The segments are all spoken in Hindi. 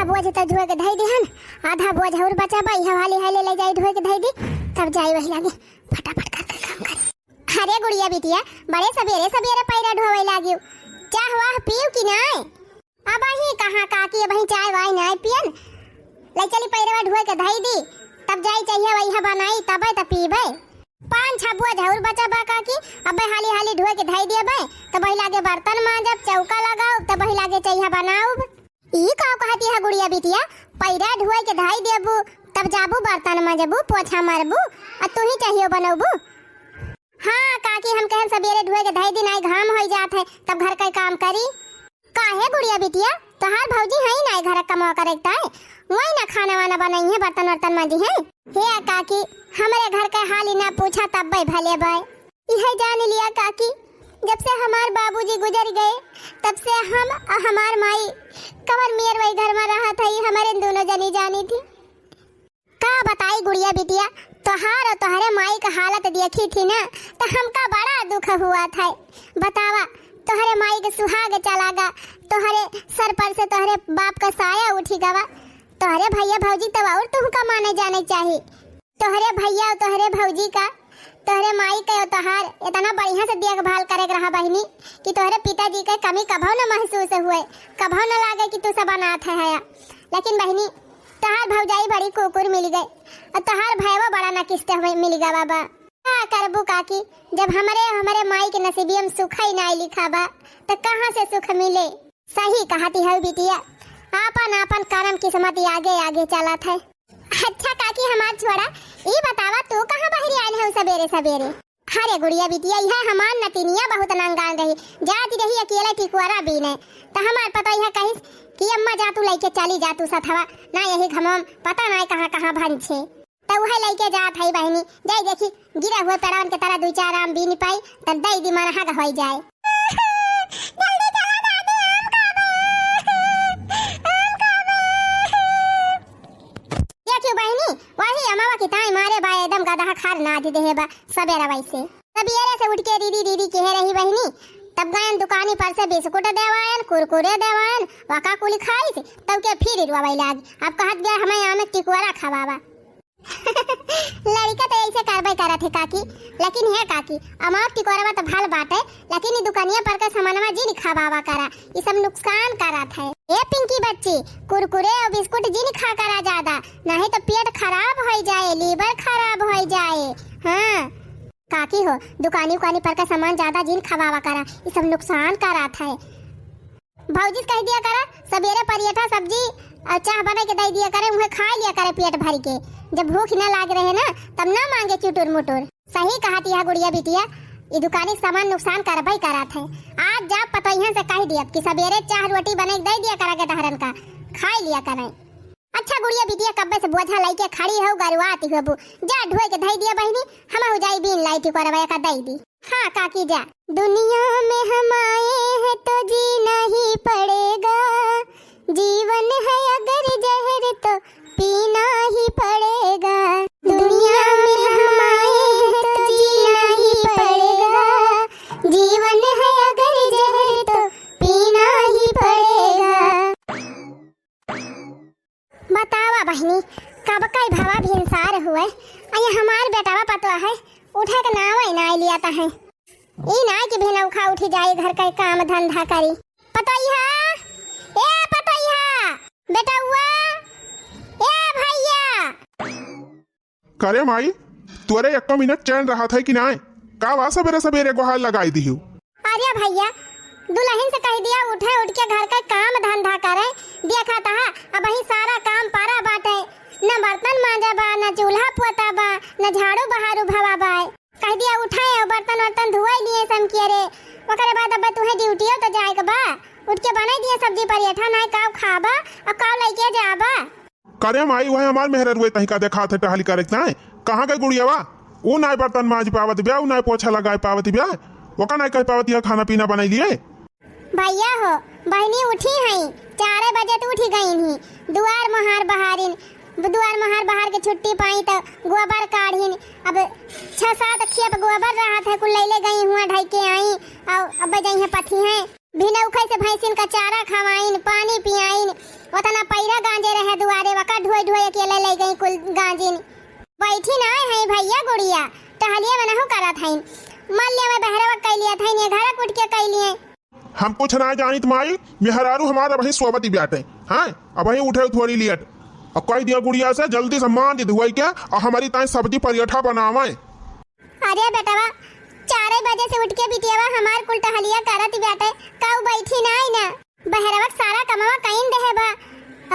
आधा बोझ तो धोए के धई दिहन, आधा बोझ और बचा बा इहा हाली हाली ले जाई धोए के धई दी, तब जाई वही लागे फटाफट कर काम कर। अरे गुड़िया बिटिया बड़े सवेरे सवेरे पैरा ढोवे लागियो, चाह वाह पीऊ कि नाय? अब ही कहां काकी अब ही चाय वाय नाय पियन, ले चली पैरवा ढोए के धई दी, तब जाई चाहिए वही बनाई तबे त पीबे। 5-6 बोझ और बचा बा काकी, अबे हाली हाली ढोए के धई दिए बे, तब वही लागे बर्तन मांजब, चौका लगाओ, तब वही लागे चाहिए बनाओ। ई का कहती है गुड़िया बिटिया, पैरा ढोए के धई देबू, तब जाबू बर्तन मांजबू, पोछा मारबू, आ तू ही चाहिए बनबू। हाँ काकी हम कहन सवेरे ढोए के धई दी नाई घाम होई जात है, तब घर का काम करी। काहे गुड़िया बिटिया तोहार भौजी है नाई घर कमा करेता है, वही ना खाना वाना बनाई है, बर्तन वर्तन मांजी है। हे काकी हमारे घर का हाल ही ना पूछा तब भाई भले भाई, यह जान लिया काकी जब से हमार बाबूजी गुजर गए तब से हम हमार माई कमर मेर वही घर में रहा था, हमारे दोनों जनी जानी थी। का बताई गुड़िया बिटिया तोहार और तोहरे माई का हालत देखी थी ना, तो हमका बड़ा दुख हुआ था। बतावा तोहरे माई के सुहाग चला गा, तोहरे सर पर से तोहरे बाप का साया उठी गवा, तोहरे भैया भौजी तब और तुमका माने जाने चाहिए। तोहरे भैया और तोहरे भौजी का तोहरे माई का तोहार इतना बढ़िया से देखभाल करे रहा बहनी कि तोहरे पिताजी के कमी कभो न महसूस हुए, कभो न लागे कि तू सब अनाथ है। लेकिन बहनी तोहार भौजाई बड़ी कुकुर मिल गए और तोहार भैया बड़ा नकिस्त मिल गया बाबा। क्या करबू काकी जब हमारे माई के नसीबियम सुख ही नहीं लिखा बा, तो कहाँ से सुख मिले। सही कहती है बिटिया, आपन आपन कर्म किस्मत आगे आगे चला था। अच्छा काकी हमार छोड़ा ये बतावा तू कहाँ बाहर आयल है सवेरे सवेरे? अरे गुड़िया बिटिया यह हमार नतीनिया बहुत नंगान रही, जाती रही अकेला टिकुआरा भी ने, तो हमार पता यह कहीं कि अम्मा जा तू लेके चली जा तू सथवा ना, यही घमम पता ना कहाँ कहाँ भन छे, तो वह लेके जात है बहनी। जाई देखी गिरा हुए पेड़ावन के तरह 2-4 आम भी नहीं पाई, तब दई दी मन हग हो जाए। एकदम गधा खार ना दे दे बा सवेरा वैसे सवेरे से उठ के दीदी दीदी कह रही बहनी, तब गयन दुकानी पर से बिस्कुट देवायन कुरकुरे देवायन वका कुली खाई से, तब के फिर रुआई लाग। अब कहत गया हमें आम टिकुआरा खवावा। लड़का तो ऐसे करबे करत है काकी, लेकिन है काकी अमार टिकुआरा तो भल बात है, लेकिन ये दुकानिया पर का सामानवा जिन खवावा करा ये सब नुकसान करत है। ए पिंकी बच्ची कुरकुरे और बिस्कुट जिन खा करा ज्यादा, नहीं तो पेट खराब हो जाए, लीवर खराब हो जाए। हाँ काकी हो दुकानी उकानी पर का सामान ज्यादा जिन खवावा करा ये सब नुकसान करत है। भौजी कह दिया करा सवेरे पराठा सब्जी और चाह बना के दे दिया करे, उन्हें खा लिया करे पेट भर के, जब भूख न लाग रहे ना तब ना मांगे चुटुर मुटुर। सही कहती है गुड़िया बिटिया, ये दुकानी सामान नुकसान करबई करत है। आज जा पतोहिया से कह दिया कि सवेरे चाह रोटी बना के दे दिया करा के दहरन का खा लिया करे। अच्छा गुड़िया बिटिया कब्बे से बोझा लेके खड़ी हो गरुआती होबू, जा ढोए के धई दिया बहनी, हम हो जाई बीन लाइटी करवाया का दई दी। हाँ काकी जा। दुनिया में हम आए हैं तो जीना ही पड़ेगा, जीवन है अगर जहर तो पीना ही पड़ेगा। दुनिया में हम आए हैं तो जीना ही पड़ेगा, जीवन है अगर जहर तो पीना ही पड़ेगा। बतावा बहनी कब कई भावा भी इंसार हुए, अये हमार बेटावा पतवा है उठा के नाव ही ना लिया है, ई ना कि भेना उखा उठी जाए घर का काम धंधा करी। पतोहिया ए पतोहिया बेटा हुआ ए भैया। करे माई तुअरे 1 मिनट चैन रहा था कि ना, का वा सवेरे सवेरे गुहार लगाई दी हूँ। अरे भैया दुल्हन से कह दिया उठे उठ के घर का काम धंधा करे, देखा था अब ही सारा काम पारा बाटे, न बर्तन मांजा बा, न चूल्हा पोता बा, न झाड़ू बहारू भवा बा। कह दिया उठाए और बर्तन वर्तन धुआई लिए सम किए रे, ओकरे बाद अब तुहे ड्यूटी हो तो जाए के बा, उठ के बनाई दिए सब्जी पराठा ना काव खाबा और काव लेके जाबा। करे माई वह हमार मेहर हुए तही का देखा थे टहली करे ना, कहां गए गुड़िया वा? वो ना बर्तन मांज पावत ब्या, वो ना पोछा लगाए पावत ब्या, वो का ना कह पावत है खाना पीना बनाई लिए। भैया हो बहनी उठी हैं 4 बजे तो उठी गई ही, दुआर महार बहारिन, दुआर महार बहार के छुट्टी पाई तो गोबर काढ़िन, अब 6-7 खेप गोबर रहा था कुल ले गई हुआ ढाई के आई, और अब जाई है पथी हैं बिना उखे से भैंसिन का चारा खवाइन, पानी पियाइन, उतना पैरा गांजे रहे दुआरे वका ढोई ढोई अकेले ले गई कुल गांजे बैठी ना है भैया गुड़िया टहलिए बनहु करत हईन मान लिया मैं बहरवा कह लिया था ने घर कुट के कह लिए हम कुछ ना जानित माई मेहरारू हमारा वही सोबती बैठे हैं अब वही उठे थोड़ी लेट और कह दिया गुड़िया से जल्दी से मान दी धुआई के और हमारी ताई सब्जी पराठा बनावे। अरे बेटवा 4 बजे से उठ के बिटियावा हमार कुल टहलिया करत बैठे काऊ बैठी ना आई ना बहरवा सारा कमावा कइन देहे बा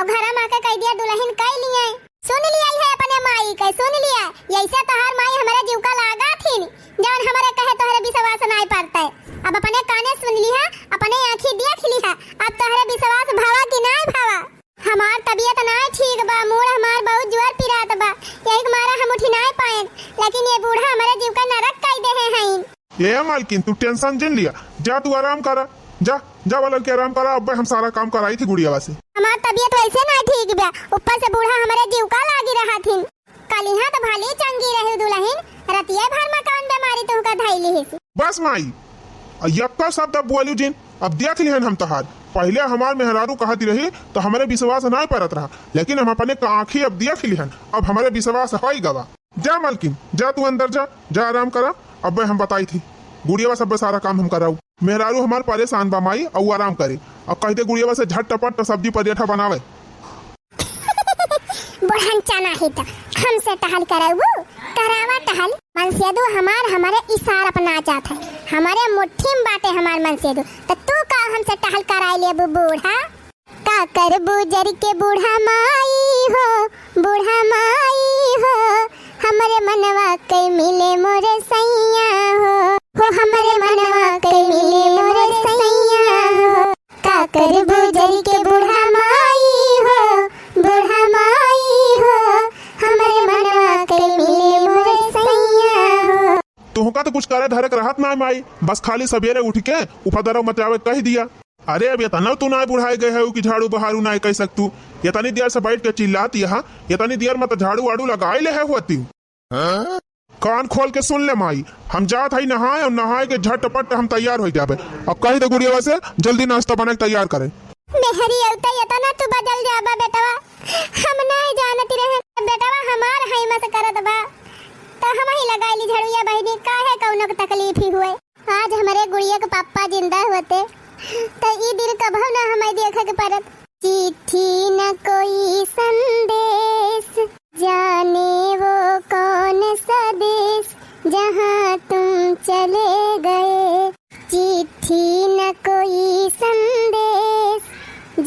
और घरा मा के कह दिया दुल्हन कह लिए सुन लिया है अपने माई के सुन लिया ऐसा तहार माई हमारा जीव का लागा थी जवन हमारे कहे तोहरे विश्वास नहीं पड़ता है अब अपने काने सुन लिया अपने आंखी देख लिया अब तोहरे विश्वास भावा कि नहीं भावा हमार तबीयत नहीं ठीक बा मूड हमार बहुत जोर पिरात बा यही मारा हम उठी नहीं पाए लेकिन ये बूढ़ा हमारे जीव का नरक कह दे हैं ये मालकिन तू टेंशन जिन लिया जा तू आराम करा जा जा वाला के आराम करा अब हम सारा काम कराई थी गुड़िया से हमार तबीयत वैसे नहीं ठीक बा ऊपर से बूढ़ा हमारे जीव का लागी रहा थी कल यहाँ तो भले चंगी रही दुल्हन रतिया भर में कौन बीमारी तुमका धैली है बस माई यक्का शब्द अब बोलू जिन अब देख लिहन हम तहार पहले हमार मेहरारू कहती रही तो हमारे विश्वास नहीं परत रहा लेकिन हम अपने आँखी अब देख लिहन अब हमारे विश्वास हो गवा जा मालकिन जा तू अंदर जा आराम करा अब हम बताई थी गुड़िया सब सारा काम हम कराऊ मेहरारू हमार परेशान बा माई और आराम करे और कहते गुड़िया से झटपट सब्जी पराठा बनावे बढ़न चना है तो हमसे टहल कराऊ करावा टहल मनसेदू हमारे इशारा अपना चाहता है हमारे मुट्ठी में बाटे हमार मनसेदू तो तू का हमसे टहल कराई ले बूढ़ा का कर बुजर के बूढ़ा माई हो हमारे मनवा के मिले मोरे सैया हो हमारे मनवा के मिले मोरे सैया हो का कर बुजर के बूढ़ा माई हो हमारे मनवा के मिले मोरे सैया हो तुहका तो कुछ करे धरक रहत ना माई बस खाली सवेरे उठ के उपदरव मचावे कह दिया अरे अब इतना तू ना बुढ़ाए गए है कि झाड़ू बहारू ना कह सकतू इतनी देर से बैठ के चिल्लाती है इतनी देर में तो झाड़ू वाड़ू लगाई ले है होती कान खोल के सुन ले माई हम जात है नहाए और नहाए के झटपट हम तैयार हो जावे अब कही तो गुड़िया से जल्दी नाश्ता बना के तैयार करे मेहरी औता इतना तू बदल जाबा बेटवा हम नहीं जानती रहे बेटवा हमार है मत करत बा तो हम ही लगाईली झड़ुया बहनी काहे कौनो तकलीफ ही हुए आज हमारे गुड़िया के पापा जिंदा होते तो ई दिन कभो ना हमें देखे के परत चिट्ठी न कोई संदेश जाने वो कौन सा देश जहाँ तुम चले गए चिट्ठी न कोई संदेश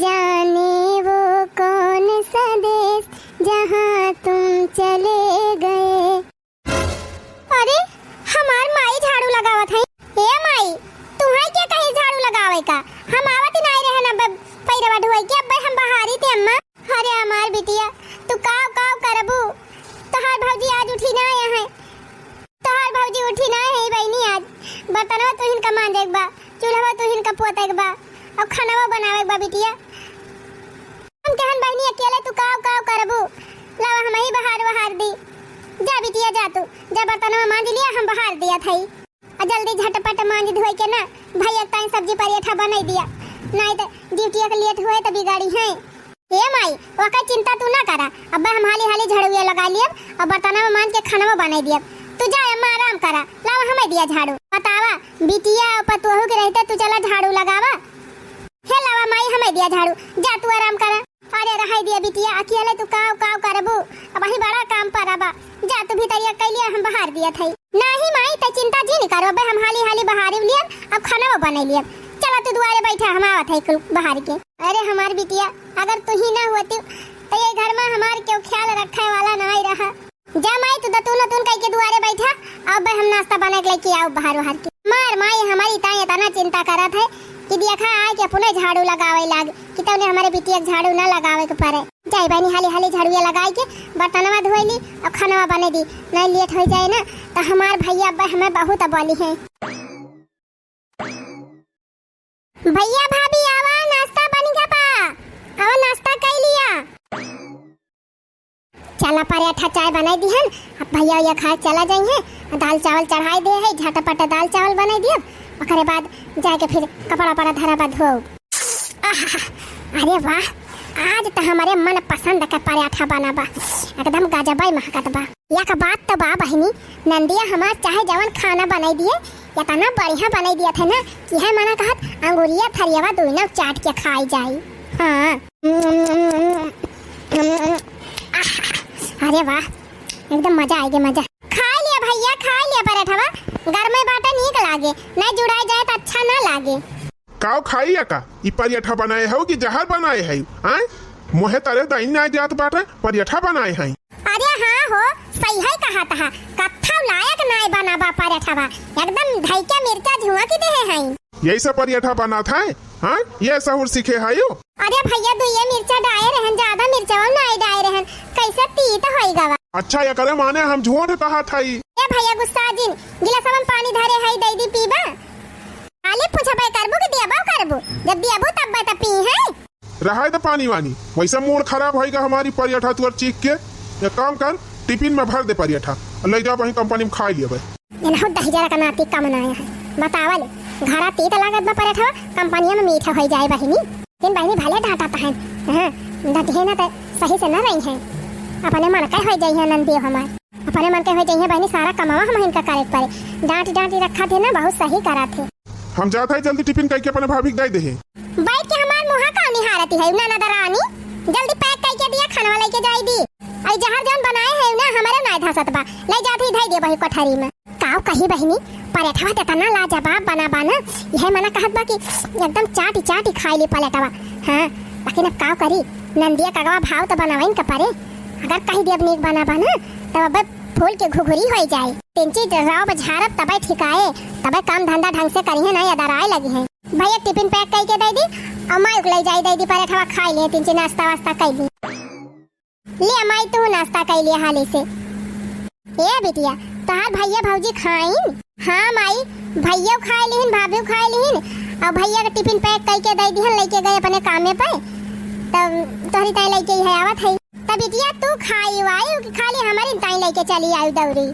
जाने वो कौन सा देश जहाँ तुम चले गए अरे हमार माई झाड़ू लगावत है ए माई तुम्हारे क्या कहीं झाड़ू लगावे का हम आवत ही नहीं रहे ना पैरवा ढोई के अब हम बहारी थे अम्मा अरे हमार बिटिया तू काव काव करबू तोहार भौजी आज उठी ना आया है तोहार भौजी उठी ना है बहनी आज बर्तनवा तू हिनका मान देख बा चूल्हा तू हिनका पोतेक बा और खानावा बनावे बा बिटिया हम कहन बहनी अकेले तू काव काव करबू लावा हम ही बहार दी जा बिटिया जा तू जा बर्तनवा मान लिया हम बहार दिया थई जल्दी झटपट मान धोई के ना भैया ताई सब्जी पराठा बनाई दिया नहीं तो ड्यूटी के लेट हुए तो बिगाड़ी है ए माई ओका चिंता तू ना करा अब हम हाली झाड़ू लगा लियब और बर्तनवा मान के खानावा बनाई दियब तू जा अम्मा आराम करा लावा हमें दिया झाड़ू बतावा बिटिया पतोहू के रहते तू चला झाड़ू लगावा हे लावा माई हमें दिया झाड़ू जा तू आराम करा अरे रहाई दिया बिटिया अकेले तू काव काव करबू अब वही बड़ा काम परबा जा तू भीतरिया कैलिया हम बाहर दिया थई नाही माई त चिंता जी नहीं करो बे हम हाली बाहर लियब अब खाना बना लियब चला तू दुआरे बैठा हम आवत है बाहर के अरे हमार बिटिया अगर तू ही ना होती तो ये घर में हमार क्यों ख्याल रखे वाला नहीं रहा जा माई तू दतून कह के दुआरे बैठा अब हम नाश्ता बना के लेके आओ बाहर के मार माई हमारी ताई इतना चिंता करत है कि देखा आए कि अपने झाड़ू लगावे लाग कि तौने हमारे बिटिया झाड़ू ना लगावे के पड़े जाई बहनी हाली झाड़ू लगाई के बर्तनवा धोईली और खानवा बने दी नहीं लेट हो जाए ना तो हमार भैया अब्बा हमें बहुत बोली है भैया भाभी आवा नाश्ता बन गया बा आवा नाश्ता कर लिया चला पराठा चाय बनाई दी है अब भैया ये खा चला जाइए दाल चावल चढ़ाई दे है झटपट दाल चावल बनाई दिया ओकरे बाद जाके फिर कपड़ा पड़ा धरा बा धो अरे वाह आज तो हमारे मन पसंद का पराठा बना बा, एकदम गजब महकत बा। एक बात तो बा बहनी, नंदिया हमार चाहे जवन खाना बनाई दिए इतना बढ़िया बनाई दिया था ना कि है मना कहत अंगूरिया थरियावा दोनों चाट के खाई जाई। हाँ अरे वाह, एकदम मजा आएगा मजा। खा लिया भैया, खा लिया पराठावा, घर में बाटा नीक लागे, नहीं जुड़ाई जाए तो अच्छा ना लागे। काव खाई या का ई पराठा बनाए हो कि जहर बनाए है? आए मोहे तारे दाइन ना जात बाटे पराठा बनाए हैं। अरे हाँ हो, सही है कहा था, कत्था लायक नाय बना बा पराठावा, एकदम धइका मिर्चा झुआ की दे हैं। यही सब पराठा बना था? हाँ ये सहूर सीखे है यो। अरे भैया दुइये मिर्चा डाले रहन, ज्यादा मिर्चा नहीं डाले रहन, कैसे तीत होई गवा। अच्छा ये करे माने हम झूठ कहा था। ए भैया गुस्सा जिन गिलास में पानी धरे है दे दी पीबा। आले पूछबे करबो कि देबो करबो, जब देबो तब बता पी है। रहा तो पानी वानी, वैसे मूड खराब होएगा हमारी पराठा तुअर चीख के। एक काम कर, टिफिन में भर दे पराठा और ले जा वहीं कंपनी में खा लिया भाई। इनहो दही जरा का नाती का मनाया है, बतावल घरा तीत लागत बा पराठा, कंपनी में मीठा हो जाए बहिनी। दिन बहिनी भले डांटा है, हां डटे ना तो सही से ना रही है, अपने मन का हो जाई है नंदी हमार, अपने मन के हो जाई है बहिनी, सारा कमावा हम इनका करे पड़े। डांट डांट रखा थे ना, बहुत सही करा थे। हम जाता है जल्दी टिफिन करके अपने भाभी दे दे। बैठ के हमार मुहा का निहारती है ना दरानी, जल्दी पैक करके दिया, खाना लेके जाई दी। आई जहां जान बनाए है ना हमारे ना धसत बा, ले जाती धई दे बही कोठरी में। काव कही बहिनी पराठा त तना लाजवाब बना बाना, यह मना कहत बा कि एकदम चाटी चाटी खाई ली पराठा। हां लेकिन अब काव करी, नंदिया कगवा भाव तो बनावइन का पारे, अगर कही दे अब नीक बना बाना तब अब फूल के घुघुरी हो जाए। तीन चीज राव बझारत तबे ठिकाए, तबे काम धंधा ढंग से करी है ना, अदराए लगी है। भैया टिफिन पैक करके दे दी और माई ले जाई दे दी पराठा खाई ले, तीन चीज नाश्ता वास्ता कर ली ले माई, तू नाश्ता कर लिया हाली से। ए बिटिया तहार भैया भौजी खाइन? हाँ माई भैया खाए लिहिन, भाभी खाए लिहिन, और भैया का टिफिन पैक करके दे दी, लेके गए अपने कामे पे, तब तोहरी ताई लेके ही आवत है। तब बिटिया तू खाई वाई कि खाली हमारी ताई लेके चली आई दौरी?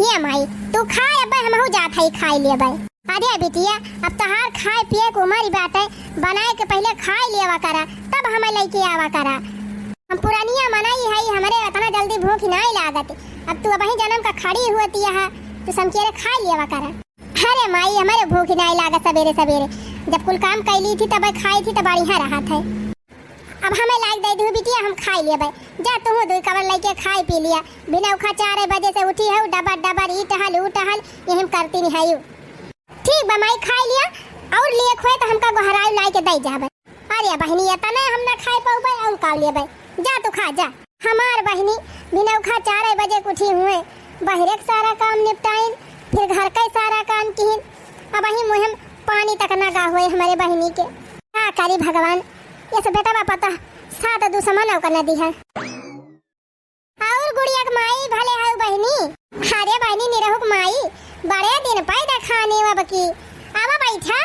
ये माई तू खाए, अब हमहु जात है खाई ले बे। अरे बिटिया अब तहार खाए पिए को उमर बात है, बनाए के पहले खाए लेवा करा तब हमें लेके आवा करा। हम पुरानिया मनाई है, हमारे इतना जल्दी भूख नहीं लागत, अब तू वही जन्म का खड़ी हुई है, तू समझे खा लेवा करा। अरे माई हमारे भूख नहीं लागत, सवेरे सवेरे जब कुल काम कैली थी तब खाई थी, तब बढ़िया रहा था। अब हमें लाइक दे दी बिटिया, हम खाई लिया भाई, जा तू दो कवर लेके खाई पी लिया। बिना उखा 4 बजे से उठी है, डबा डबा ई टहल ऊ टहल ये हम करती नहीं है। ठीक बा माई खाई लिया, और लिए खोए तो हमका गोहराई लाई के दे जा भाई। अरे बहनी ये तना हम ना खाई पाऊ भाई, और का लिए भाई, जा तू खा जा। हमार बहनी बिना उखा 4 बजे उठी हुए, बहरे सारा काम निपटाइन, फिर घर का सारा काम किन, अब वही मुहम पानी तक ना गा हुए हमारे बहनी के। क्या करी भगवान, ये सब बेटा पता साथ दू समान कर नदी है। और गुड़िया के माई भले है बहनी, अरे बहनी निरहुक माई बड़े दिन पैदा खाने वा बकी आवा बैठा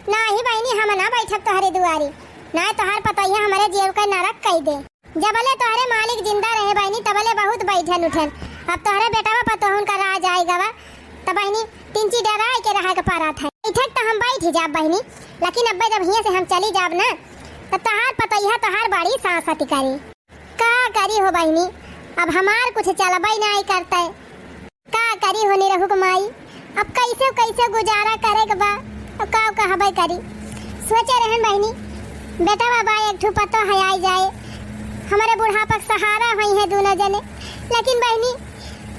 ना ही बहनी, हम ना बैठब तोहरे दुआरी, ना तोहार पता ही हमारे जेब का नरक कह दे। जबले तोहरे मालिक जिंदा रहे बहनी तबले बहुत बैठन उठन, अब तोहरे बेटावा पतो उनका राज आएगा वा, तब बहनी तीन चीज डराए के रहा के पारा था। बैठक तो हम बैठ जाब बहनी, लेकिन अब जब यहाँ से हम चली जाब ना तो तहार पता यह तहार बड़ी सांसती करी। का करी हो बहनी, अब हमार कुछ चलबई नहीं करता है, का करी हो निरहुक माई, अब कैसे कैसे गुजारा करे के बा, अब का कहबई करी। सोचे रहन बहनी बेटा बाबा एक ठो पतो है आई जाए, हमारे बुढ़ापा सहारा हुई है दोनों जने, लेकिन बहनी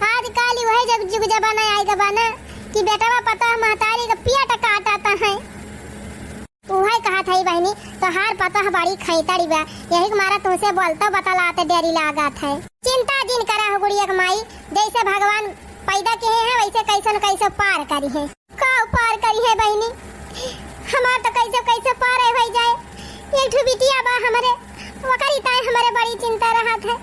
आज काली वही जब जुग जमाना आएगा बाना कि बेटा बाबा पता महतारी का पिया टका आता है, वही कहा था बहनी तो हार पता है बड़ी खैतड़ी बा, यही मारा तुमसे बोलता बतलाते डेरी लागत है। चिंता जिन करा हो गुड़िया माई, जैसे भगवान पैदा किए हैं वैसे कैसे न कैसे पार करी है। का पार करी है बहनी, हमार तो कैसे कैसे पार हो जाए। एक ठो बिटिया बा हमारे, वकरी ताई हमारे बड़ी चिंता रहत है,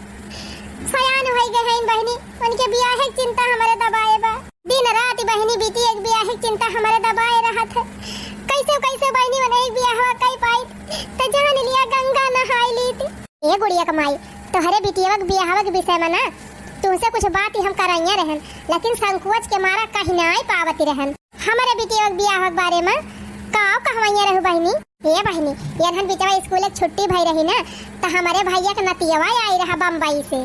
सयान हो गए हैं बहनी, उनके ब्याह की चिंता हमारे दबाए बा, दिन रात बहनी बीती एक ब्याह की चिंता हमारे दबाए रहत है। कैसे कैसे बहनी बने एक ब्याह कई पाई तो जान लिया गंगा नहाई ली थी। ये गुड़िया कमाई तोहरे बिटिया के ब्याह के विषय में ना तुमसे कुछ बात ही हम कराइया रहन, लेकिन संकोच के मारा कहीं नहीं पावती रहन। हमारे बिटिया के ब्याह के बारे में का कहवाइया रहू बहनी। ये बहनी ये धन बिचवा स्कूल एक छुट्टी भई रही ना, तो हमारे भैया के नतियवा आई रहा बम्बई से,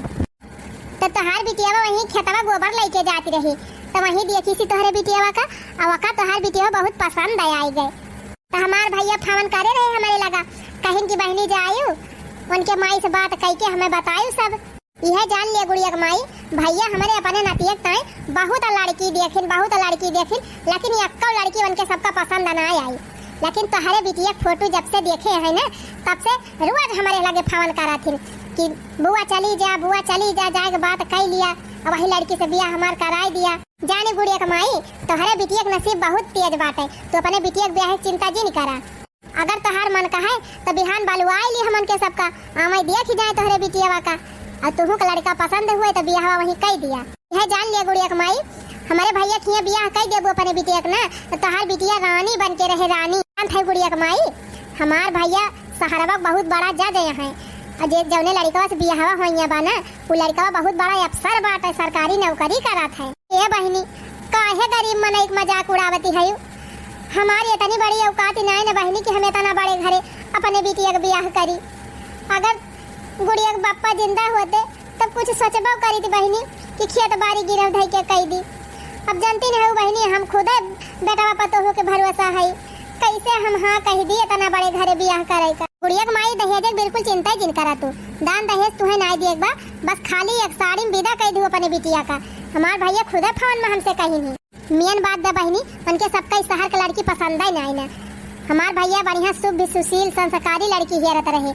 तो तोहार बिटियावा वहीं खेतवा गोबर लेके जाती रही, तो वहीं देखी सी तोहरे बिटियावा का अवका तोहार बिटिया बहुत पसंद आई गए। तो हमार भैया फोन करे रहे हमारे लगा कहीं की बहनी जायू, उनके माई से बात कह के हमें बतायू सब। यह जान लिया गुड़िया के माई भैया हमारे अपने नतिया ताई बहुत लड़की देखिन, लेकिन यक्का लड़की उनके सबका पसंद ना आई। लेकिन तोहरे बिटिया फोटो जब से देखे है ना, तब से रोज हमारे लगे फोन करा थी कि बुआ चली जा जाए बात कह लिया, और वही लड़की से बियाह हमार कराई दिया। जाने गुड़िया के माई तोहरे बिटिया के नसीब बहुत तेज बाटे, तो अपने बिटिया के ब्याह चिंता जी नहीं करा। अगर तोहार मन का है तो बिहान बालुआ ली हमन के सबका आमे देख ही जाए तोहरे बिटियावा का, और तुहू का लड़का पसंद हुए तो बियाह वहीं कह दिया। यह जान लिया गुड़िया के माई हमारे भैया के बियाह कह देबो अपने बिटिया के ना, तो तोहार बिटिया रानी बन के रहे रानी। थे गुड़िया के माई हमार भैया सहरवा बहुत बड़ा जज है, और जौने लड़का से बियाह होइया बा ना, वो लड़का बहुत बड़ा अफसर बाटे, सरकारी नौकरी करत है। ए बहनी काहे गरीब मनई के मजाक उड़ावती है, हमारी इतनी बड़ी औकात नहीं ना बहनी कि हम इतना बड़े घरे अपने बिटिया के बियाह करी। अगर गुड़िया के बापा जिंदा होते तब कुछ सोचबो करी थी बहनी कि खेत बाड़ी गिरव धई के कह दी। अब जानती नहीं हो बहनी हम खुद बेटा पतो हो के भरोसा है, कैसे हम हाँ कह दिए इतना बड़े घरे बियाह करे का। गुड़िया के माई दहेज बिल्कुल चिंता जिन करा तू, दान दहेज तुहे नहीं दिए बा, बस खाली एक साड़ी में विदा कह दू अपने बिटिया का। हमार भैया खुद फोन में हमसे कही नहीं मेन बात दा बहनी उनके सबका इस शहर का लड़की पसंद ही नहीं ना। हमार भैया बढ़िया शुभ सुशील संस्कारी लड़की हेरत रहे,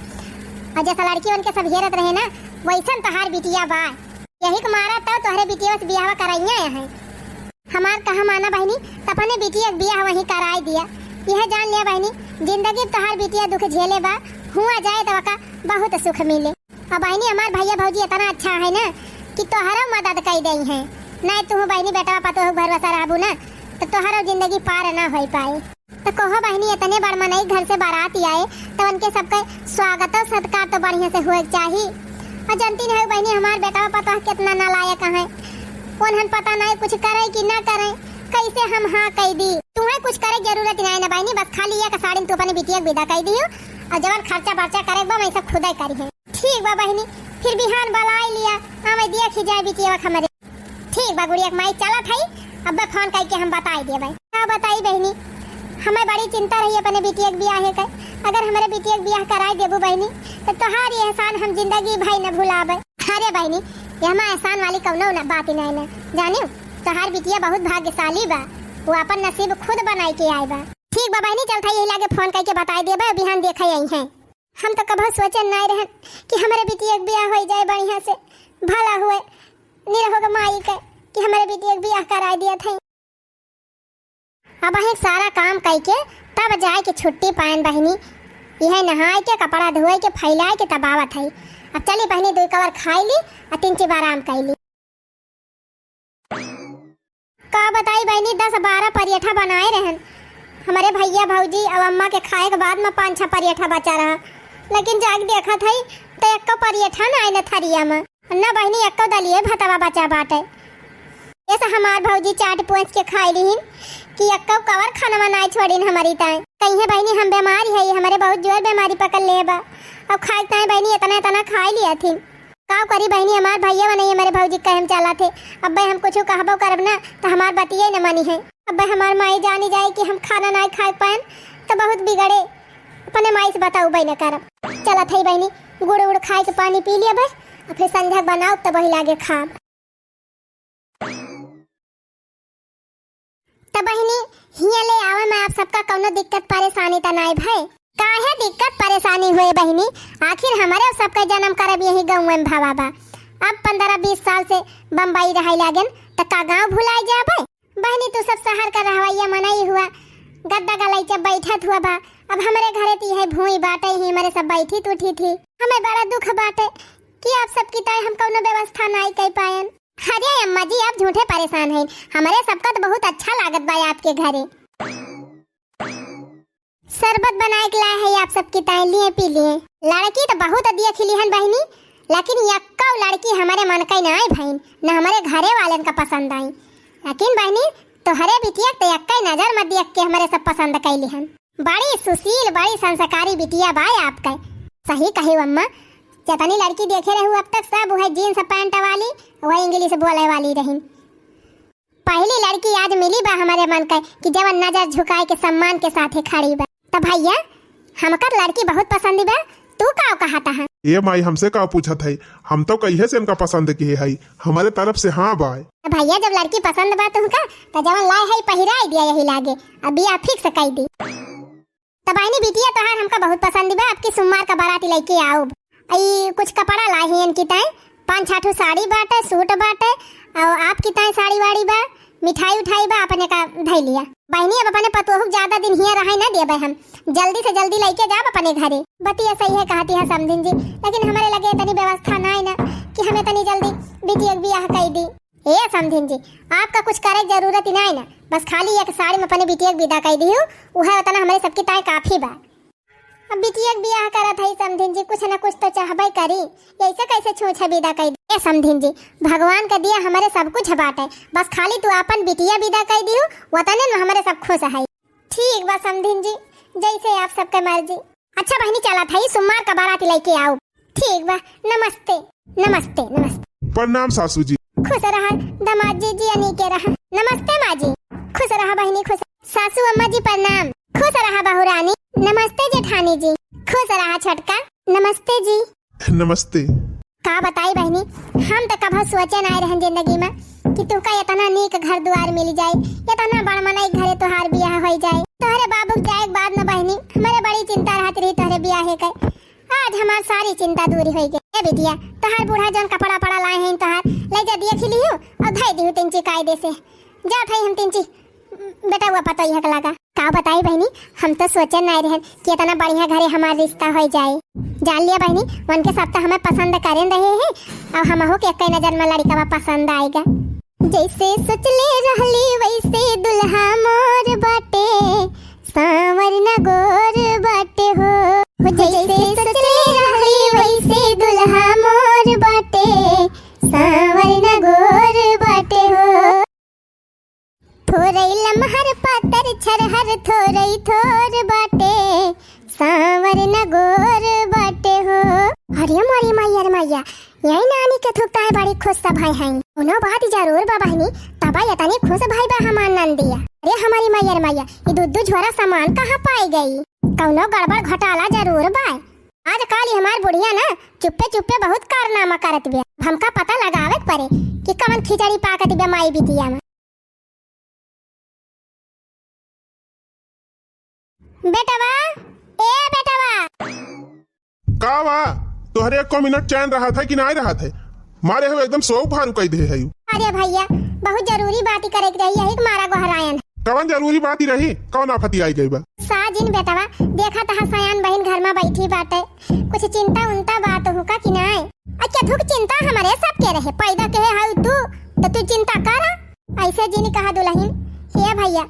और जैसा लड़की उनके सब हेरत रहे ना वैसन तोहार बिटिया बा। यही के मारा तो तोहरे बिटिया से बियाह कराइया है। हमार कहा माना बहनी अपने बिटिया के बियाह वहीं कराई दिया। यह जान लिया बहनी जिंदगी तोहार बिटिया दुख झेले बा, हुआ जाए तो का बहुत सुख मिले। और बहनी हमार भैया भौजी इतना अच्छा है ना कि तोहरा मदद कर दई है, नहीं तू बहनी बेटा पतो भरोसा रहबू ना तो तोहरा जिंदगी पार ना हो पाए। तो कहो बहनी इतने बड़ मनई घर से बारात आए तो उनके सबका स्वागत सत्कार तो बढ़िया से हुए चाहिए। और जानती नहीं बहनी हमार बेटा पतो कितना नालायक है, उन्हें पता नहीं कुछ करे कि ना करे, कैसे हम हाँ कह दी। तुम्हें कुछ करे जरूरत नहीं ना बहनी, बस खाली एक साड़ी तू अपने बिटिया विदा कह दियो, और जब खर्चा बर्चा करे मैं सब खुद ही करी है। ठीक बा बहनी फिर बिहान बलाई लिया हमें देख ही जाए बिटिया हमारे। ठीक बा गुड़िया माई चला था अब फोन करके हम बताई दे भाई। हाँ बताई बहनी हमें बड़ी चिंता रही अपने बिटिया के ब्याह कर, अगर हमारे बिटिया के ब्याह कराई देबू बहनी तो तुम्हारी एहसान हम जिंदगी भाई न भुलाबे। अरे बहनी ये हम एहसान वाली कौनो न बात नहीं ना जानियो, तोहार बिटिया बहुत भाग्यशाली बा, वो अपन नसीब खुद बनाई के आई बा। ठीक बा बहनी चल था यही लागे फोन करके बताई देबे, बिहान देखा यही है। हम तो कभी सोचे नहीं रहे कि हमारे बिटिया के ब्याह हो जाए बढ़िया से, भला हुए निरहो के माई के कि हमारे बिटिया के ब्याह कराई दिया था। अब एक सारा काम करके तब जाए के छुट्टी पाएन बहनी, यह नहाए के कपड़ा धोए के फैलाए के तब आवत है। अब चली बहनी 2 कवर खाई ली और 3 चीज आराम कर ली। का बताई बहनी 10-12 पराठा बनाए रहन हमारे भैया भौजी और अम्मा के खाए के बाद में 5-6 पराठा बचा रहा, लेकिन जाके देखा था तो एक पराठा ना आए थरिया में ना बहनी एक दलिए भतवा बचा बाटे। ऐसा हमार भौजी चाट पोंछ के खाई लीन कि एक कवर खाना बनाए छोड़ीन हमारी ताई। कहीं बहनी हम बीमारी है, हमारे बहुत जोर बीमारी पकड़ ले बा, अब खाए ताई बहनी इतना खाई लिया थी। का करी बहनी हमार भैया नहीं हमारे भौजी कहम चला थे, अब भाई हम कुछ कहबो करब ना तो हमार बतिये न मानी है। अब भाई हमार माई जानी जाए कि हम खाना नहीं खाए पाए तो बहुत बिगड़े, अपने माई से बताऊ भाई न करब। चला थी बहनी गुड़ उड़ खाए के पानी पी लिया भाई, और फिर संध्या बनाओ तो वही लागे खाब। तो बहनी हिया ले आवे मैं आप सबका कौनो दिक्कत परेशानी तो नहीं भाई। काहे दिक्कत परेशानी हुए बहनी, आखिर हमारे सबका जन्म करब यही गाँव में भावा बा। अब 15-20 साल से बम्बई रह लागन तो का गाँव भुलाई जाबे बहनी। तू सब शहर का रहवैया मनाई हुआ गद्दा गलैचा बैठत हुआ बा, अब हमारे घरे ती है भूई बाटे ही हमारे सब बैठी टूठी थी। हमें बड़ा दुख बाटे कि आप सबकी ताई हम कौनो व्यवस्था नहीं कर पायन। अरे अम्मा जी आप झूठे परेशान हैं, हमारे सबका तो बहुत अच्छा लागत बा आपके घरे। शरबत बनाए के लाए है आप सबकी ताई लिए पी लिए। लड़की तो बहुत दिया खिलीहन बहनी, लेकिन यक्का लड़की हमारे मन का नहीं भाई, न हमारे घरे वाले का पसंद आई। लेकिन बहनी तो हरे बिटिया तो यक्का नजर मत देख के हमारे सब पसंद कैली हन। बड़ी सुशील बड़ी संस्कारी बिटिया बाय आपका। सही कही अम्मा, जतनी लड़की देखे रहू अब तक सब वह जीन्स पैंट वाली वह इंग्लिश बोले वाली रही। पहली लड़की आज मिली बा हमारे मन का कि जब नजर झुकाए के सम्मान के साथ खड़ी बा। तो भैया हमकर लड़की बहुत पसंद बा, तू का कहता है? ये माई हमसे का पूछत है, हम तो कहिए से इनका पसंद की है, हमारे तरफ से हाँ बाय। भैया जब लड़की पसंद बा तुमका तो जवन लाए है पहिराई दिया यही लागे, अभी आप फिक्स कर दी। तबाइनी बिटिया तोहार हमका बहुत पसंद बा, आपकी सुम्मार का बाराती लेके आओ। आई कुछ कपड़ा लाई है इनकी ताई, 5-6 साड़ी बाटे, सूट बाटे, और आपकी ताई साड़ी वाड़ी बा, मिठाई उठाई बा अपने का धई लिया। बहनी अब अपने पतोहू ज्यादा दिन हिया रहे ना देबे, हम जल्दी से जल्दी लेके जाब अपने घरे। बतिया सही है कहती है समधिन जी, लेकिन हमारे लगे तनी व्यवस्था ना है ना कि हमें तनी जल्दी बिटिया के ब्याह कर दी। ए समधिन जी आपका कुछ करे की जरूरत ही ना है ना, बस खाली एक साड़ी में अपने बिटिया के विदा कर दी हूँ, वह उतना हमारे सबकी ताई काफी बा। अब बिटिया के ब्याह करत है समधिन जी, कुछ न कुछ तो चाहबे करी, ऐसे कैसे छूछे विदा कर दी। ए समधिन जी भगवान का दिया हमारे सब कुछ बाटे, बस खाली तू अपन बिटिया विदा कर दी हूँ, वतने में हमारे सब खुश है। ठीक बा समधिन जी, जैसे आप सबके मर्जी। अच्छा बहनी चला था सुम्मार का बाराती लेके आओ। ठीक बा, नमस्ते नमस्ते नमस्ते। प्रणाम सासू जी। खुश रहा दामाद जी जी अनीके रहा। नमस्ते माँ जी, खुश रहा बहनी खुश। सासू अम्मा जी प्रणाम। खुश रहा बहू रानी। नमस्ते जेठानी जी। खुश रहा छोटका। नमस्ते जी। नमस्ते। का बताई बहनी, हम तो कभी सोचे ना रहे जिंदगी में कि तुका इतना नीक घर द्वार मिल जाए, इतना बड़ मनाई घरे तोहार ब्याह हो जाए। तोहरे बाबू जाए बाद न बहनी हमारे बड़ी चिंता रहती रही तोहरे ब्याह के, आज हमार सारी चिंता दूर हो गई। ए बिटिया तोहार बूढ़ा जौन कपड़ा पड़ा लाए हैं तोहार ले जा दिया खिली हो और धई दी तिंची कायदे से जा थई हम तिंची बेटा हुआ पता यह लगा। का बताई बहनी, हम तो सोचे नहीं रहे कि इतना बढ़िया घरे हमारा रिश्ता हो जाए। जान लिया बहनी उनके सब तो हमें पसंद करें रहे हैं, और हम हो के एक नजर में लड़का पसंद आएगा। जैसे सोचले रहली वैसे दुल्हा मोर बाटे, सांवर न गोर बाटे हो। जैसे सोचले रहली वैसे दुल्हा मोर बाटे, सांवर न गोर बाटे हो। थोरई लमहर पातर छरहर थोरई थोर बाटे, सांवर न गोर बाटे हो। अरे मारी मैया यही नानी के थुकता है बड़ी खुश सा भाई हैं। उन्हों बात जरूर बा बहनी, तबा यतनी खुश भाई बा हमार नंदिया। अरे हमारी मैया ये दूध झोरा सामान कहाँ पाई गई, कौनो गड़बड़ घोटाला जरूर बा। आज काली हमार बुढ़िया ना चुप्पे चुप्पे बहुत कारनामा करत बिया, हमका पता लगावे पड़े कि कवन खिचड़ी पाकत बिया माई बिटिया में। बेटवा ए बेटवा का वा तोहरे 1 मिनट चैन रहा था कि नहीं रहा थे, मारे हुए एकदम सौ भारू कह दे है। अरे भैया बहुत जरूरी बात ही करे रही है, मारा गोहरायन। कवन जरूरी बात ही रही, कौन आफती आई गई बा? साजिन बेटवा देखा तहा सयान बहन घर में बैठी बाटे, कुछ चिंता उनता बात होगा कि नहीं? अच्छा धुक चिंता हमारे सब के रहे, पैदा के है तू तो तू चिंता कर। ऐसे जिन कहा दुल्हन हे भैया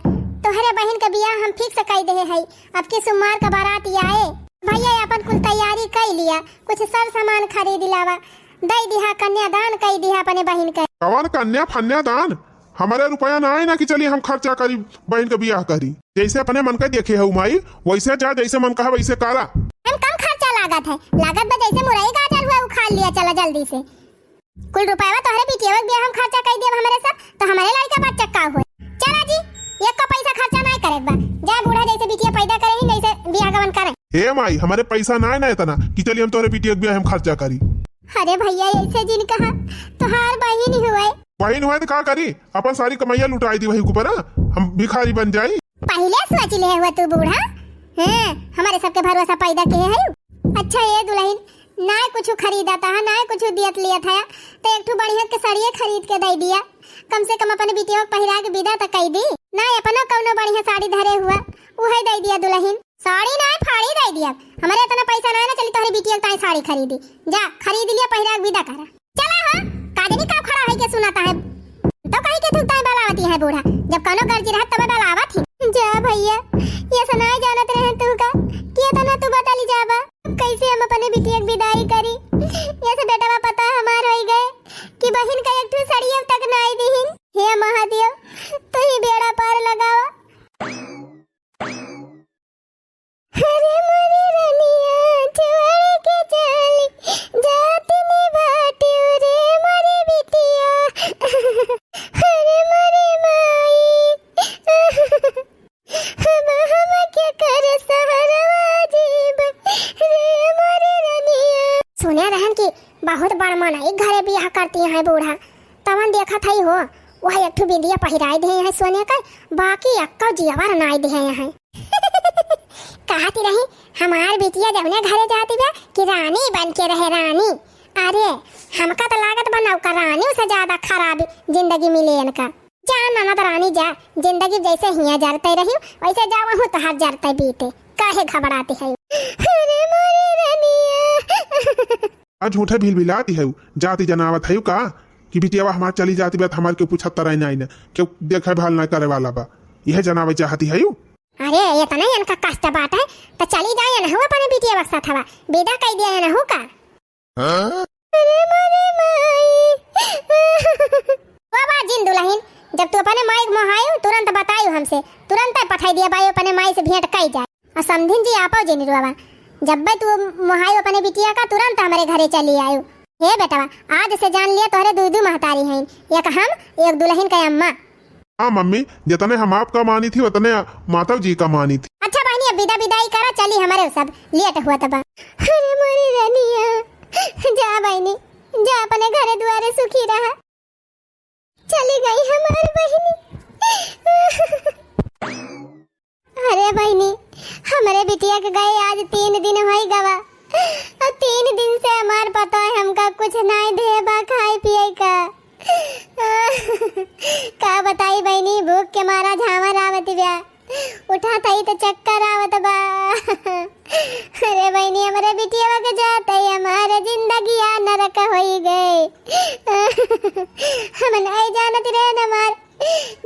तोहरे बहन का बियाह हम फिक्स कर दे है, अब के सुमार का बारात आए। भैया अपन कुल तैयारी कर लिया, कुछ सब सामान खरीद लावा, दे दिहा कन्यादान कर दिहा अपने बहन का। कवन कन्या फन्यादान? हमारे रुपया ना आए ना कि चलिए हम खर्चा करी बहन का बियाह करी। जैसे अपने मन का देखे है माई वैसे जा, जैसे मन कहा वैसे करा। हम कम खर्चा लागत है, लागत बा जैसे मुरई गाजर हुआ उखाड़ लिया चला जल्दी से। कुल रुपया तोहरे बिटिया के बियाह हम खर्चा कर देब हमारे सब, तो हमारे लड़का बच्चा का हुए। चला जी एक का पैसा खर्चा नहीं करे बा, जा बूढ़ा जैसे बिटिया पैदा करे ही वैसे बियाह गवन करे। हे माई हमारे पैसा ना है ना इतना कि चलिए हम तोहरे बिटिया के बियाह हम खर्चा करी। अरे भैया ऐसे जिन कहा तोहार बहन हुए, बहन हुआ तो का करी, अपन सारी कमाइया लुटाई दी वही ऊपर, हम भिखारी बन जाई। पहले सोच ले हुआ तू बूढ़ा हैं, हमारे सबके भरोसा पैदा के है। अच्छा ये दुल्हन ना कुछ खरीदा था ना कुछ दियत लिया था, तो एक ठो बढ़िया के साड़ियाँ खरीद के दे दिया, कम से कम अपने बिटिया को पहिरा के विदा तक कर दी ना। अपना कौनो बढ़िया साड़ी धरे हुआ वही दे दिया दुल्हन, साड़ी ना फाड़ी दे दिया। हमारे इतना पैसा ना चली तोहरी बिटिया ताई साड़ी खरीदी, जा खरीद लिया पहिरा के विदा करा। चला हां काजनी का खड़ा है के सुनाता है, तो कहीं के थुकता है बलावती है बूढ़ा, जब कौनो गर्जी रहा तब बलावत ही। जा भैया ये सुना जानत रहे तू का कि तना तू बता ली जाबा कैसे हम अपने बिटिया की विदाई करी। ये से बेटा पता हमार होई गए कि बहन का एक ठो साड़ी तक ना आई दीहिन। हे महादेव तो ही बेड़ा पार लगावा। सुने रहन कि बहुत बड़ मनाई घरे बियाह करती है बूढ़ा। तवन देखा थई हो वह एक ठो बिंदिया पहिराई दे है सोने का, बाकी अक्का जियावर नाई दे है। कहती रही हमार बिटिया जवने घरे जाती बा कि रानी बन के रहे रानी। अरे हमका तो लागत बा नौकर रानी से ज्यादा खराब जिंदगी मिले इनका। जा ननद रानी जा, जिंदगी जैसे हिया जरते रही वैसे जा वहाँ तो हाथ जरते बीते, काहे घबराती है। अरे मोरी रानिया आज झूठे भील भिलाती है जाती जनावत है का कि बिटिया हमार चली जाती बा हमार के पूछत तरह नहीं ना क्यों देखे भाल ना करे वाला बा, यह जनावे चाहती है। अरे ये तो नहीं इनका कष्ट बात है तो चली जाए ना हो अपने बिटिया वक्सा थवा बेदा कह दिया ना हो का। अरे मोरे माई बाबा जिन दुल्हन जब तू अपने माई मोहायो तुरंत बतायो हमसे, तुरंत पठाई दिया बाई अपने माई से भेंट कई जाए। और समधिन जी आपो जिन बाबा जब भी तू मोहायो अपने बिटिया का तुरंत हमारे घरे चली आयो। हे बेटा आज से जान लिया तोहरे दू महतारी हैं, एक हम एक दुल्हन का अम्मा। हाँ मम्मी जितने हम आपका मानी थी उतने माता जी का मानी थी। अच्छा बहनी अब विदा विदाई करा चली हमारे सब लेट हुआ तब। अरे मोरी रानिया जा बहनी जा अपने घरे द्वारे सुखी रहा। चली गई हमारी बहनी। अरे बहनी हमारे बिटिया के गए आज 3 दिन हो गवा और 3 दिन से हमार पता है हमका कुछ नहीं दे बा खाए पिए का। का बताई बहनी भूख के मारा झामर आवत ब्या, उठा थई तो चक्कर आवत बा। अरे बहनी हमारे बिटिया के जाते हमारे जिंदगी नरक होई गए। हम नहीं जानत रे हमार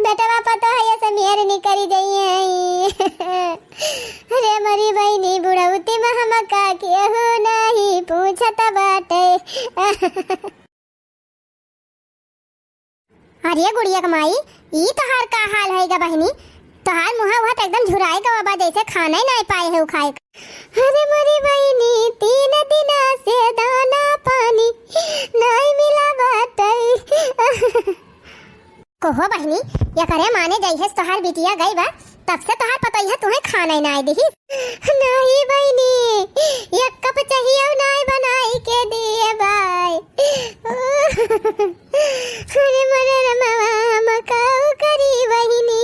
बेटा पता है ये समीर नहीं करी गई है। अरे मरी बहनी बुढ़ौती में हम का केहू नहीं पूछत बाटे। अरे गुड़िया कमाई ई तोहार का हाल है गा बहनी, तोहार मुहा हुआ तो एकदम झुराए का बाबा जैसे खाना ही नहीं पाए है खाए। अरे मेरी बहनी 3 दिन से दाना पानी नहीं मिला बाटे। कहो बहनी या करे माने गई है तोहार बिटिया गई बा तब से तोहार पता है तुम्हें खाना ही नहीं दी। नहीं बहनी एक कप चाहिए नहीं बनाई के दिए बाय। अरे मरे रमा मकाऊ करी बहनी।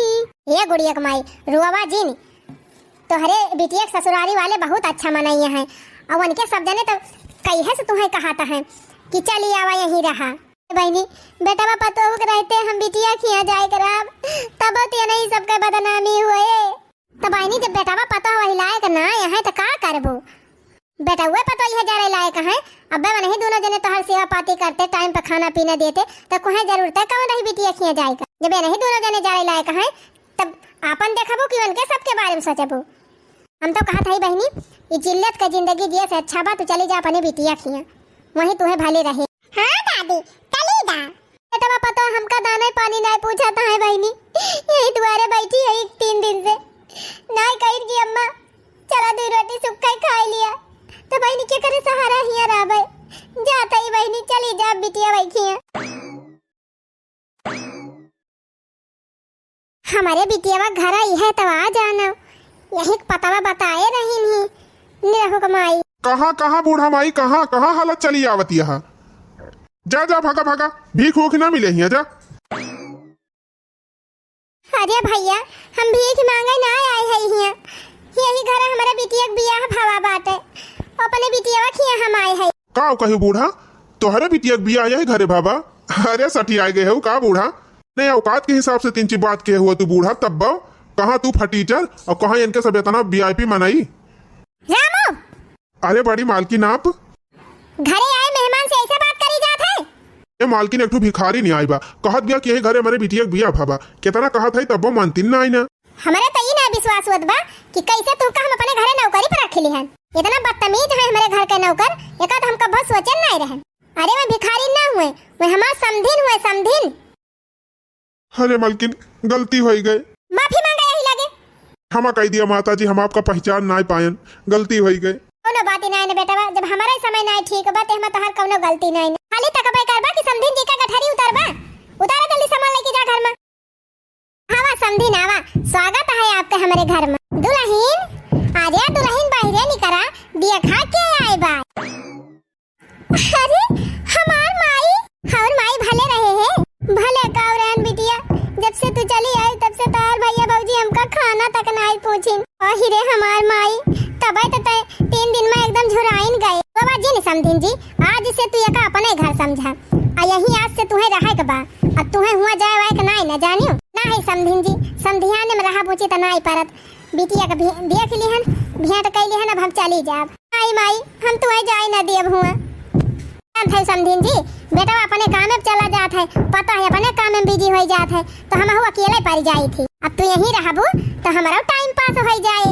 ये गुड़िया कमाई रुआवा जी ने तोहरे बिटिया ससुरारी वाले बहुत अच्छा मनाइए हैं और उनके सब जने तो कई है से तुम्हें कहाता है कि चली आवा यहीं रहा। बहनी बेटा पतो रहते हम बिटिया खिया जाए कराब तब तो नहीं सबके बदनामी हुए। तो बहनी जब बेटा पतो वही लायक ना यहाँ तो का करबो, बेटा हुए पतो यह जा रहे लायक है। अब नहीं दोनों जने तो हर सेवा पाती करते टाइम पर खाना पीना देते तो कोई जरूरत है कौन रही बिटिया खिया जाएगा। जब नहीं दोनों जने जा रहे लायक है तब आपन देखबो कि उनके सबके बारे में सोचबो। हम तो कहा था बहनी ये जिल्लत का जिंदगी जिए से अच्छा बा तू चली जा अपने बिटिया खिया वही तुम्हें भले रहे। हाँ दादी चली जा। बेटा पता हमका दाना पानी नहीं पूछा था है बहनी, यही द्वारे बैठी है 3 दिन से नहीं कही कि अम्मा चला 2 रोटी सुखा ही खा लिया तो बहनी के करे सहारा हिया रहा जाता ही बहनी चली जा बिटिया बैठिया। हमारे बिटिया घर आई है तो आ जाना, यही पता बताए नहीं निरहु कमाई। कहाँ कहाँ बूढ़ा माई कहाँ कहाँ हालत चली आवती है। जा जा भागा भागा भीख भूख ना मिले हिया जा। अरे भैया हम भीख मांगे ना आए है हिया, यही घर हमारे बिटिया बियाह भावा बाटे अपने बिटिया खिया हम आए है। का कही बूढ़ा तोहरे बिटिया बिया आया है घरे बाबा। अरे सठी आ गए हो का बूढ़ा, नहीं औकात के हिसाब से 3 बात के हुआ तू बूढ़ा तब कहाँ तू फटीचर और कहाँ इनके सब इतना VIP मनाई। रामू अरे बड़ी मालकिन आप घरे आए मेहमान से ऐसे बात करी जात है। ये मालकिन एक भिखारी नहीं आई बा कहत गया कि यही घरे हमारे बिटिया बिया भाबा कितना कहा था तब मानती ना आई ना। हमारे तो ना विश्वास होत बा कि कैसे तू का हम अपने घरे नौकरी पर रख ली है। इतना बदतमीज है हमारे घर के नौकर, एक तो हमका बहुत सोचन नहीं रहे। अरे मैं भिखारी ना हुए मैं हमार समधिन हुए समधिन। अरे मालकिन गलती हो गई माफी मांगा यही लगे। हम कह दिया माता जी हम आपका पहचान ना पायन गलती हो गई। कोनो बात नहीं बेटा जब हमारा समय नहीं ठीक बात हम तो हर कोनो गलती नहीं खाली तकबे करबा कि समधिन जी का गठरी उतारबा उतारा जल्दी सामान लेके जा घर में। आवा समधिन आवा स्वागत है आपका हमारे घर में। दुल्हन आजा दुल्हन बाहरे निकरा दिया खा के आए बा। तक नहीं पूछी। अहि रे हमार माई तबे तो 3 दिन में एकदम झुराइन गए। बाबा जी ने समझिन जी आज से तू यका अपने घर समझा आ यही आज से तुहे रहे के बा। अब तुहे हुआ जाए वाए के नहीं न जानियो नहीं समझिन जी समधियाने में रहा पूछी तो नहीं परत बिटिया के देख लिहन भेंट कैली हन। अब हम चली जाब। आई माई हम तुहे जाए न देब हुआ थे समझिन जी। बेटा अपने काम में चला जात है पता है अपने काम में बिजी हो जात है तो हम अकेले पड़ जाई थी। अब तू यहीं रहबू तो हमारा टाइम पास हो जाए।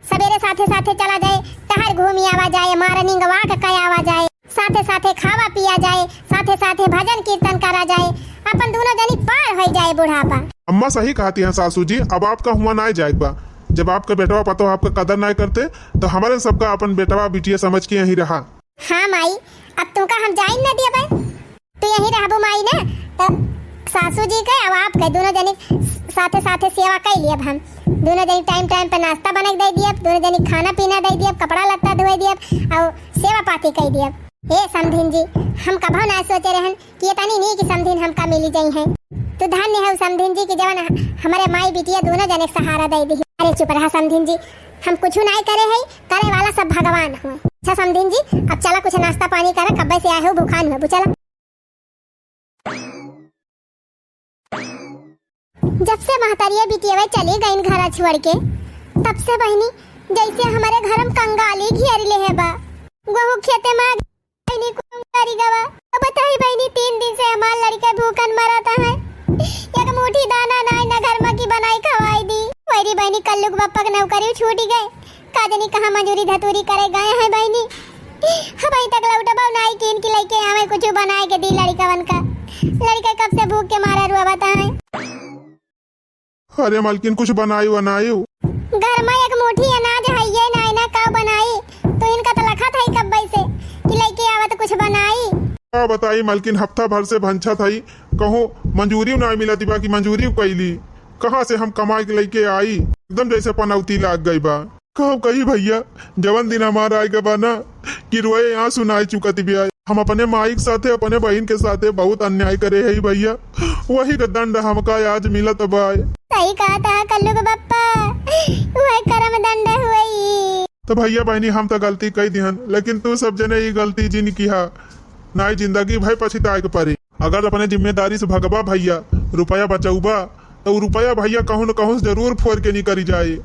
सवेरे साथे साथे चला जाए टहर घूमी आवा जाए मॉर्निंग वॉक कया आवा जाए साथे साथे खावा पिया जाए साथे साथे भजन कीर्तन करा जाए अपन दोनों जनी पार हो जाए बुढ़ापा। अम्मा सही कहती हैं सासू जी। अब आपका हुआ ना जाए बा। जब आपका बेटवा पतो आपका कदर नहीं करते तो हमारे सबका अपन बेटवा बिटिया समझ के यहीं रहा। हाँ माई अब तुमका हम जाइन न दिया भाई तू यहीं रहबू माई ना तो सासू जी के अब आप के दोनों जनी साथे साथे सेवा कर लियब। हम दोनों जनी टाइम टाइम पे नाश्ता बना के दे दियब दोनों जनी खाना पीना दे दियब कपड़ा लत्ता धोए दियब और सेवा पाती कर दियब। हे समधिन जी हम कभो ना सोचे रहन कि ये तनी नहीं कि समधिन हमका मिली जाई है। तो धन्य है समधिन जी की जवन हमारे माई बिटिया दोनों जने सहारा दे दी। अरे चुप रहा समधिन जी हम कुछ नहीं करे है करे वाला सब भगवान हुए। अच्छा समधिन जी अब चला कुछ नाश्ता पानी करा कब्बे से आए हो भूखान हो चला। जब से महतारिया बिटिया चली गई घर छोड़ के तब से बहनी जैसे हमारे घर में कंगाली घेर ले है बा गहू खेते में बहनी को करी गवा। अब बताई बहनी 3 दिन से हमार लड़का भूखन मरता है एक मुट्ठी दाना नहीं न घर में की बनाई खवाई दी। मेरी बहनी कल्लू के पप्पा के नौकरी छूट गए काजनी कहाँ मजूरी धतूरी करे गए हैं बहनी। अब अभी तक लौटबा नहीं किन की लेके आवे कुछ बनाए के दी लड़का बन का लड़का कब से भूख के मारा रुआ बताए। अरे मालकिन कुछ बनाई घर में एक मुट्ठी अनाज है ये नहीं ना का बनाई तो इनका तो लखा था कब से कि लेके आवा तो कुछ बनाई। हाँ बताई मालकिन हफ्ता भर से भंछा थी कहूँ मंजूरी ना मिला बा की मंजूरी कैली कहाँ से हम कमा के लेके आई एकदम जैसे पनौती लाग गई बा। कहूँ कही भैया जवन दिन हमारा आएगा बा ना कि रोए यहाँ सुनाई चुकती भी आए। हम अपने माई के साथे अपने बहन के साथे बहुत अन्याय करे है भैया वही का दंड हमका आज मिला तब आए। सही कहा था कल्लू के बप्पा वही करम दंड हुई। तो भैया बहनी हम तो गलती कही दिहन लेकिन तू सब जने ये गलती जिन किया ना जिंदगी भाई पछताए के पड़ी। अगर अपने जिम्मेदारी से भगवा भैया रुपया बचाऊबा तो रुपया भैया कहूँ न कहूँ जरूर फोड़ के नहीं करी जाए।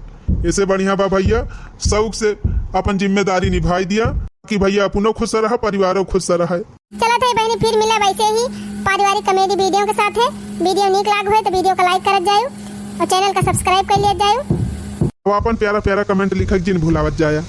इससे बढ़िया बा भैया शौक से अपन जिम्मेदारी निभाई दिया कि भैया अपनों खुश रहा परिवारों खुश रहा। चला था बहनी फिर मिला वैसे ही पारिवारिक कॉमेडी वीडियो के साथ है। वीडियो निक लाग हुए तो वीडियो को लाइक कर जाओ और चैनल का सब्सक्राइब कर लिया जाओ। अपन प्यारा प्यारा कमेंट लिखक जिन भुलावत जाया।